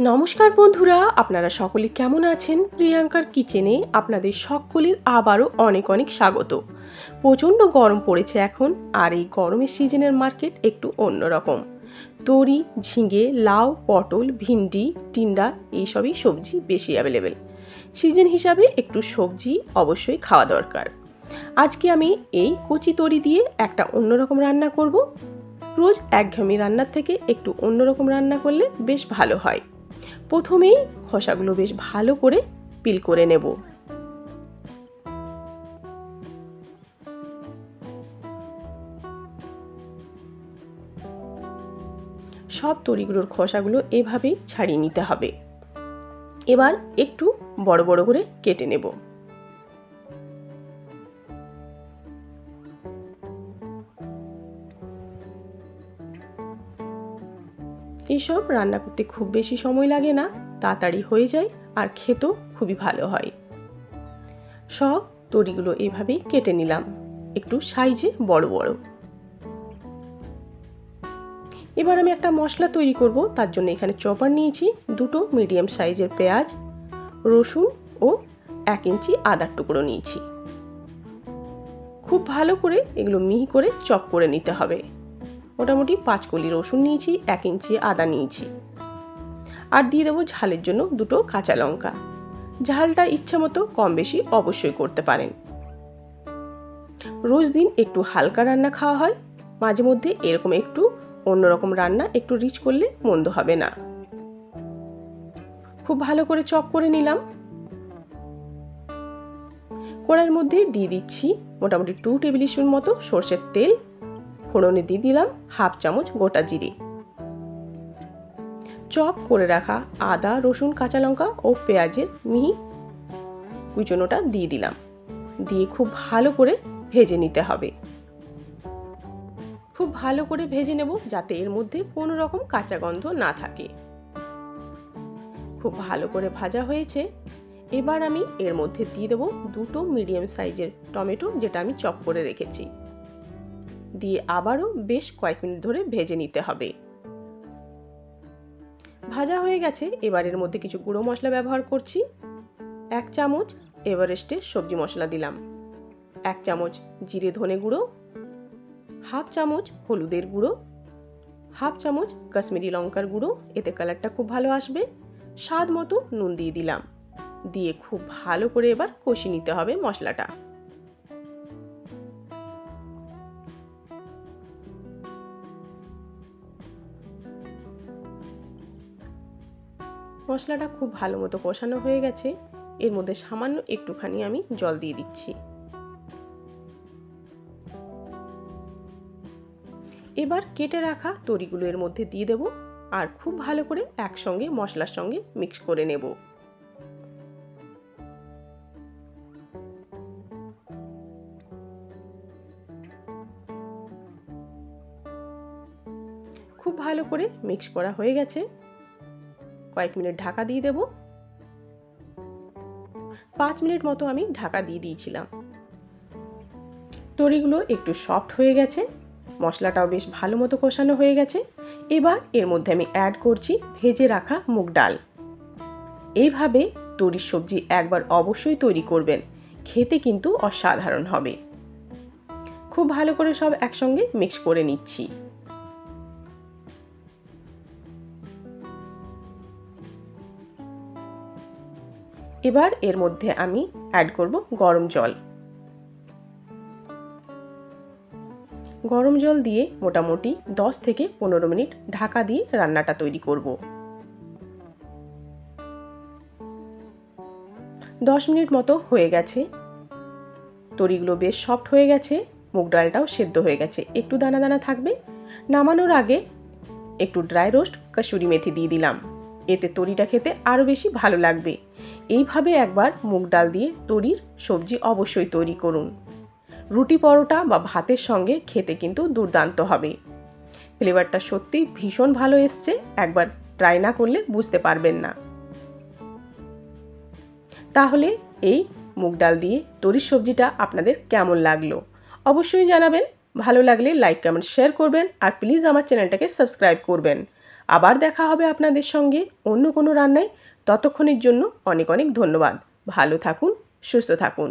নমস্কার বন্ধুরা, আপনারা সকলে কেমন আছেন? প্রিয়াঙ্কার কিচেনে আপনাদের সকলের আবারও অনেক অনেক স্বাগত। প্রচণ্ড গরম পড়েছে এখন, আর এই গরমের সিজনের মার্কেট একটু অন্যরকম। তরি, ঝিঙে, লাউ, পটল, ভিন্ডি, টিন্ডা এইসবই সবজি বেশি অ্যাভেলেবেল। সিজন হিসাবে একটু সবজি অবশ্যই খাওয়া দরকার। আজকে আমি এই কচি তরি দিয়ে একটা অন্যরকম রান্না করব। রোজ একঘেয়েমি রান্নার থেকে একটু অন্যরকম রান্না করলে বেশ ভালো হয়। প্রথমেই খোসাগুলো বেশ ভালো করে পিল করে নেব। সব তরিগুলোর খোসাগুলো এভাবেই ছাড়িয়ে নিতে হবে। এবার একটু বড় বড় করে কেটে নেব। এইসব রান্না করতে খুব বেশি সময় লাগে না, তাড়াতাড়ি হয়ে যায় আর খেতেও খুবই ভালো হয়। সব তরিগুলো এভাবেই কেটে নিলাম, একটু সাইজে বড় বড়। এবার আমি একটা মশলা তৈরি করব। তার জন্য এখানে চপার নিয়েছি, দুটো মিডিয়াম সাইজের পেঁয়াজ, রসুন ও 1 ইঞ্চি আদার টুকরো নিয়েছি। খুব ভালো করে এগুলো মিহি করে চপ করে নিতে হবে। মোটামুটি 5 কলি রসুন নিয়েছি, 1 ইঞ্চি আদা নিয়েছি, আর দিয়ে দেবো ঝালের জন্য 2টো কাঁচা লঙ্কা। ঝালটা ইচ্ছা মতো কম বেশি অবশ্যই করতে পারেন। রোজ দিন একটু হালকা রান্না খাওয়া হয়, মাঝে মধ্যে এরকম একটু অন্যরকম রান্না একটু রিচ করলে মন্দ হবে না। খুব ভালো করে চপ করে নিলাম। কড়াইয়ের মধ্যে দিয়ে দিচ্ছি মোটামুটি 2 টেবিল স্পুন মতো সরষের তেল। ফোড়নে দিয়ে দিলাম 1/2 চামচ গোটা জিরে। চপ করে রাখা আদা, রসুন, কাঁচা লঙ্কা ও পেঁয়াজের মিহি কুচনোটা দিয়ে দিলাম। দিয়ে খুব ভালো করে ভেজে নিতে হবে। খুব ভালো করে ভেজে নেব, যাতে এর মধ্যে কোনো রকম কাঁচা গন্ধ না থাকে। খুব ভালো করে ভাজা হয়েছে। এবার আমি এর মধ্যে দিয়ে দেবো 2টো মিডিয়াম সাইজের টমেটো, যেটা আমি চপ করে রেখেছি। দিয়ে আবারও বেশ কয়েক মিনিট ধরে ভেজে নিতে হবে। ভাজা হয়ে গেছে। এবার এর মধ্যে কিছু গুঁড়ো মশলা ব্যবহার করছি। 1 চামচ এভারেস্টের সবজি মশলা দিলাম, 1 চামচ জিরে ধনে গুঁড়ো, 1/2 চামচ হলুদের গুঁড়ো, 1/2 চামচ কাশ্মীরি লঙ্কার গুঁড়ো, এতে কালারটা খুব ভালো আসবে। স্বাদ মতো নুন দিয়ে দিলাম। দিয়ে খুব ভালো করে এবার কষিয়ে নিতে হবে মশলাটা। মশলাটা খুব ভালো মতো কষানো হয়ে গেছে। এর মধ্যে সামান্য একটুখানি আমি জল দিয়ে দিচ্ছি। এবার কেটে রাখা তরিগুলো এর মধ্যে দিয়ে দেব, আর খুব ভালো করে একসঙ্গে মশলার সঙ্গে মিক্স করে নেব। খুব ভালো করে মিক্স করা হয়ে গেছে। কয়েক মিনিট ঢাকা দিয়ে দেব। 5 মিনিট মতো আমি ঢাকা দিয়ে দিয়েছিলাম। তরিগুলো একটু সফট হয়ে গেছে, মশলাটাও বেশ ভালো মতো কষানো হয়ে গেছে। এবার এর মধ্যে আমি অ্যাড করছি ভেজে রাখা মুগ ডাল। এইভাবে তরির সবজি একবার অবশ্যই তৈরি করবেন, খেতে কিন্তু অসাধারণ হবে। খুব ভালো করে সব একসঙ্গে মিক্স করে নিচ্ছি। এবার এর মধ্যে আমি অ্যাড করব গরম জল। গরম জল দিয়ে মোটামুটি 10 থেকে 15 মিনিট ঢাকা দিয়ে রান্নাটা তৈরি করব। 10 মিনিট মতো হয়ে গেছে। তরিগুলো বেশ সফট হয়ে গেছে, মুগ ডালটাও সেদ্ধ হয়ে গেছে, একটু দানা দানা থাকবে। নামানোর আগে একটু ড্রাই রোস্ট কসুরি মেথি দিয়ে দিলাম, এতে তরিটা খেতে আরও বেশি ভালো লাগবে। এইভাবে একবার মুগ ডাল দিয়ে তরির সবজি অবশ্যই তৈরি করুন। রুটি, পরোটা বা ভাতের সঙ্গে খেতে কিন্তু দুর্দান্ত হবে। ফ্লেভারটা সত্যি ভীষণ ভালো এসছে, একবার ট্রাই না করলে বুঝতে পারবেন না। তাহলে এই মুগ ডাল দিয়ে তরির সবজিটা আপনাদের কেমন লাগলো অবশ্যই জানাবেন। ভালো লাগলে লাইক, কমেন্ট, শেয়ার করবেন, আর প্লিজ আমার চ্যানেলটাকে সাবস্ক্রাইব করবেন। আবার দেখা হবে আপনাদের সঙ্গে অন্য কোনো রান্নায়। ততক্ষণের জন্য অনেক অনেক ধন্যবাদ। ভালো থাকুন, সুস্থ থাকুন।